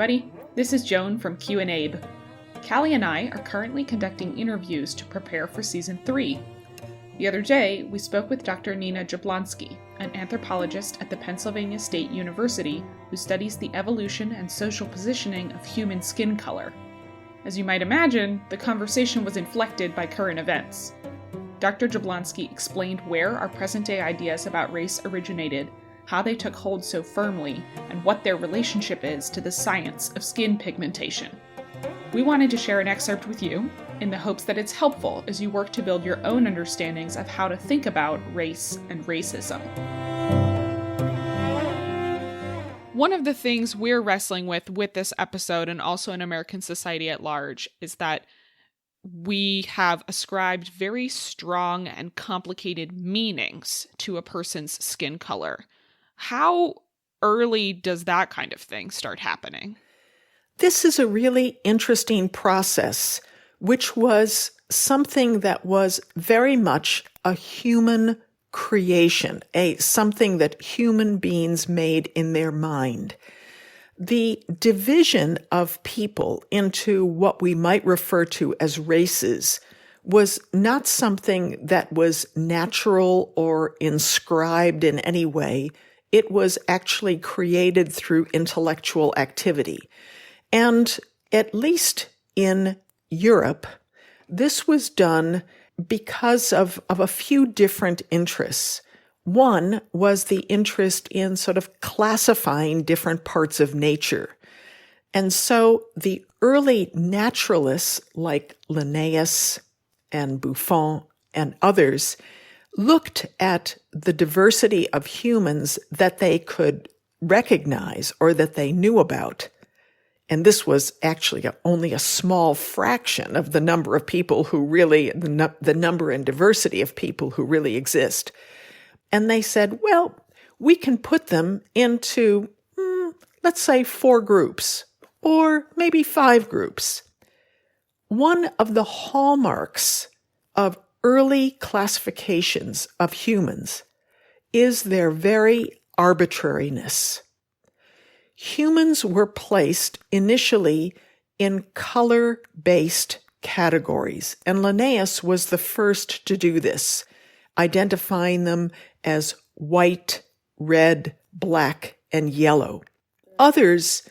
everybody. This is Joan from Q&Abe. Callie and I are currently conducting interviews to prepare for Season 3. The other day, we spoke with Dr. Nina Jablonski, an anthropologist at the Pennsylvania State University who studies the evolution and social positioning of human skin color. As you might imagine, the conversation was inflected by current events. Dr. Jablonski explained where our present-day ideas about race originated, how they took hold so firmly, and what their relationship is to the science of skin pigmentation. We wanted to share an excerpt with you, in the hopes that it's helpful as you work to build your own understandings of how to think about race and racism. One of the things we're wrestling with this episode, and also in American society at large, is that we have ascribed very strong and complicated meanings to a person's skin color. How early does that kind of thing start happening? This is a really interesting process, which was something that was very much a human creation, something that human beings made in their mind. The division of people into what we might refer to as races was not something that was natural or inscribed in any way. It was actually created through intellectual activity. And at least in Europe, this was done because of a few different interests. One was the interest in sort of classifying different parts of nature. And so the early naturalists like Linnaeus and Buffon and others looked at the diversity of humans that they could recognize or that they knew about. And this was actually only a small fraction of the number of people who really, the number and diversity of people who really exist. And they said, well, we can put them into, let's say 4 groups, or maybe 5 groups. One of the hallmarks of early classifications of humans is their very arbitrariness. Humans were placed initially in color-based categories, and Linnaeus was the first to do this, identifying them as white, red, black, and yellow. Others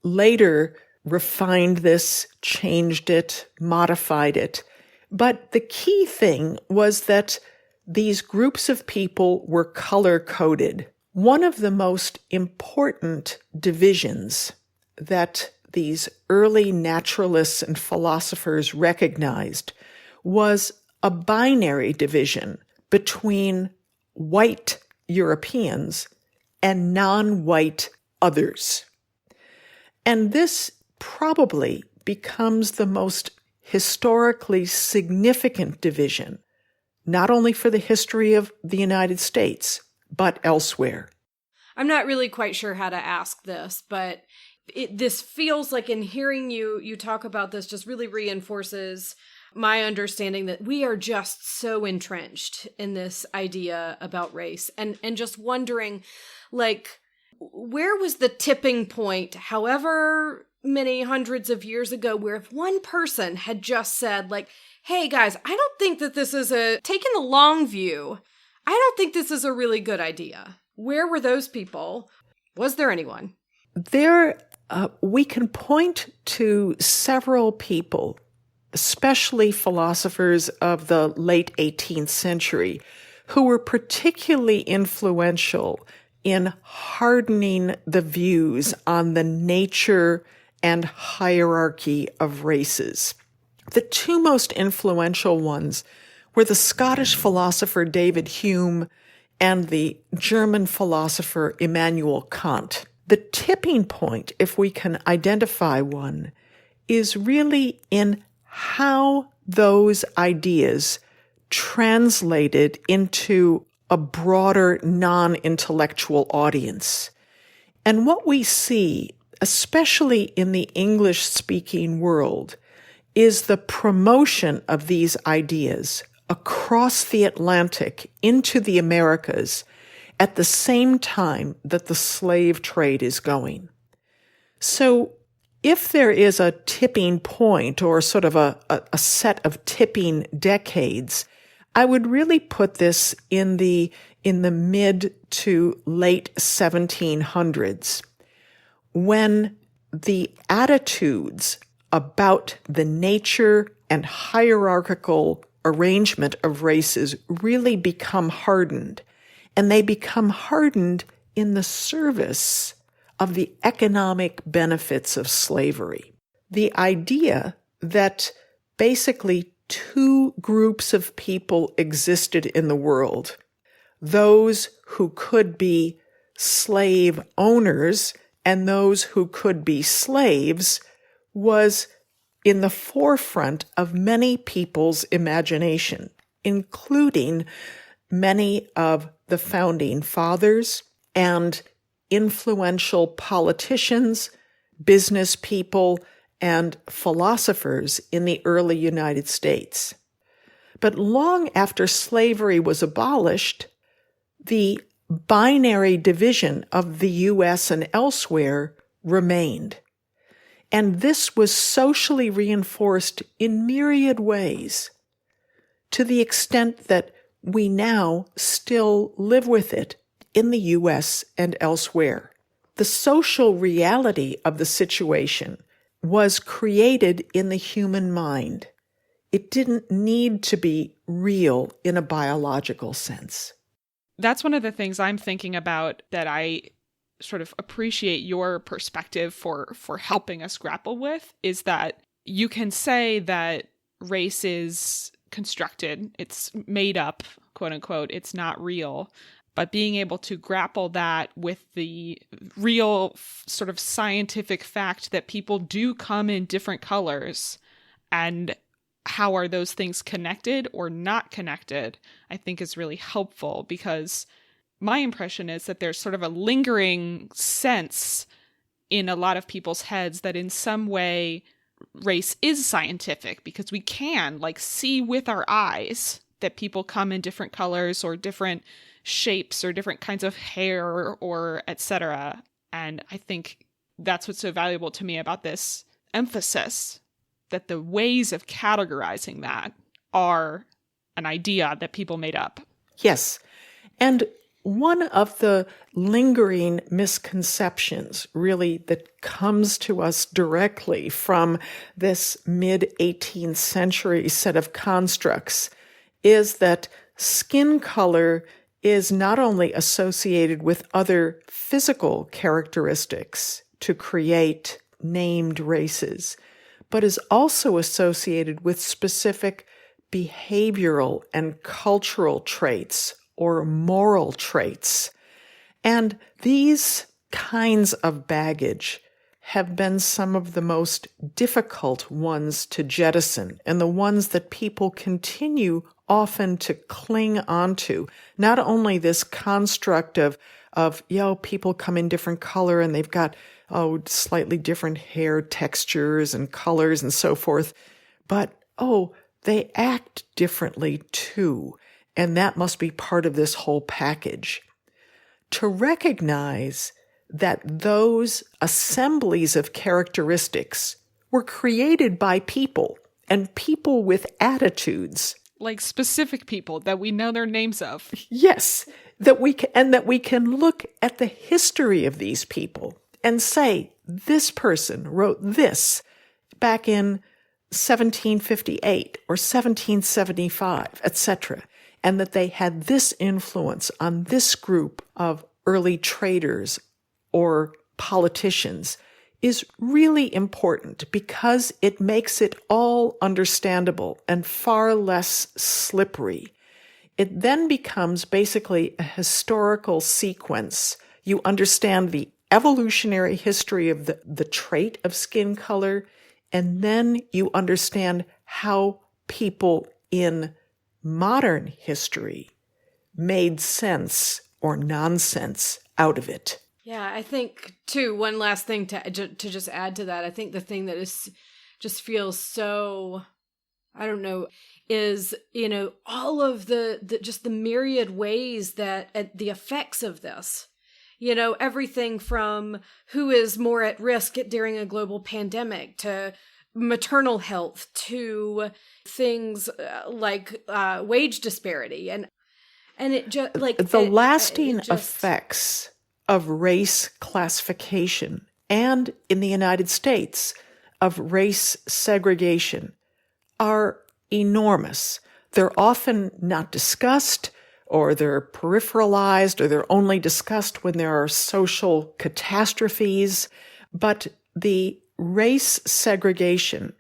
later refined this, changed it, modified it, but the key thing was that these groups of people were color-coded. One of the most important divisions that these early naturalists and philosophers recognized was a binary division between white Europeans and non-white others. And this probably becomes the most historically significant division, not only for the history of the United States, but elsewhere. I'm not really quite sure how to ask this, but this feels like, in hearing you talk about this, just really reinforces my understanding that we are just so entrenched in this idea about race, and just wondering, like, where was the tipping point, however many hundreds of years ago, where if one person had just said, like, hey guys, I don't think that this is taking the long view, I don't think this is a really good idea. Where were those people? Was there anyone? We can point to several people, especially philosophers of the late 18th century, who were particularly influential in hardening the views on the nature and hierarchy of races. The 2 most influential ones were the Scottish philosopher David Hume and the German philosopher Immanuel Kant. The tipping point, if we can identify one, is really in how those ideas translated into a broader non-intellectual audience. And what we see, especially in the English-speaking world, is the promotion of these ideas across the Atlantic into the Americas at the same time that the slave trade is going. So if there is a tipping point or sort of a set of tipping decades, I would really put this in the mid to late 1700s, when the attitudes about the nature and hierarchical arrangement of races really become hardened. And they become hardened in the service of the economic benefits of slavery. The idea that basically two groups of people existed in the world, those who could be slave owners and those who could be slaves, was in the forefront of many people's imagination, including many of the founding fathers and influential politicians, business people, and philosophers in the early United States. But long after slavery was abolished, the binary division of the U.S. and elsewhere remained. And this was socially reinforced in myriad ways, to the extent that we now still live with it in the U.S. and elsewhere. The social reality of the situation was created in the human mind. It didn't need to be real in a biological sense. That's one of the things I'm thinking about, that I sort of appreciate your perspective for helping us grapple with, is that you can say that race is constructed, it's made up, quote unquote, it's not real. But being able to grapple that with the real sort of scientific fact that people do come in different colors, and how are those things connected or not connected, I think is really helpful, because my impression is that there's sort of a lingering sense in a lot of people's heads that in some way race is scientific, because we can see with our eyes that people come in different colors or different shapes or different kinds of hair or etc. And I think that's what's so valuable to me about this emphasis, that the ways of categorizing that are an idea that people made up. Yes. And one of the lingering misconceptions, really, that comes to us directly from this mid-18th century set of constructs is that skin color is not only associated with other physical characteristics to create named races, but is also associated with specific behavioral and cultural traits or moral traits. And these kinds of baggage have been some of the most difficult ones to jettison, and the ones that people continue often to cling onto. Not only this construct of people come in different color and they've got slightly different hair textures and colors and so forth, but they act differently too, and that must be part of this whole package. To recognize that those assemblies of characteristics were created by people, and people with attitudes. Like specific people that we know their names of. Yes, that we can look at the history of these people and say, this person wrote this back in 1758 or 1775, etc., and that they had this influence on this group of early traders or politicians, is really important, because it makes it all understandable and far less slippery. It then becomes basically a historical sequence. You understand the evolutionary history of the trait of skin color, and then you understand how people in modern history made sense or nonsense out of it. Yeah, I think, too, one last thing to just add to that, I think the thing that is just feels so, I don't know, is, all of the just the myriad ways that the effects of this, everything from who is more at risk during a global pandemic to maternal health to things like wage disparity. And it just like the lasting effects of race classification and in the United States of race segregation are enormous. They're often not discussed, or they're peripheralized, or they're only discussed when there are social catastrophes. But the race segregation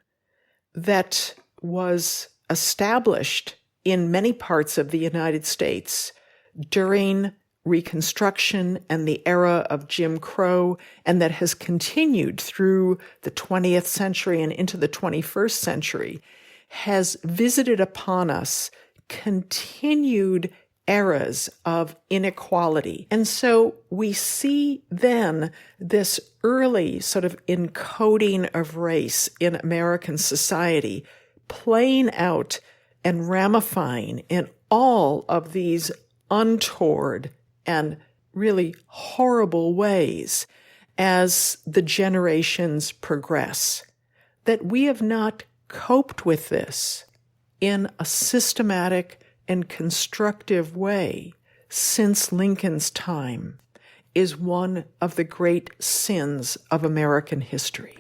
that was established in many parts of the United States during Reconstruction and the era of Jim Crow, and that has continued through the 20th century and into the 21st century, has visited upon us continued eras of inequality. And so we see then this early sort of encoding of race in American society playing out and ramifying in all of these untoward and really horrible ways as the generations progress. That we have not coped with this in a systematic and constructive way since Lincoln's time is one of the great sins of American history.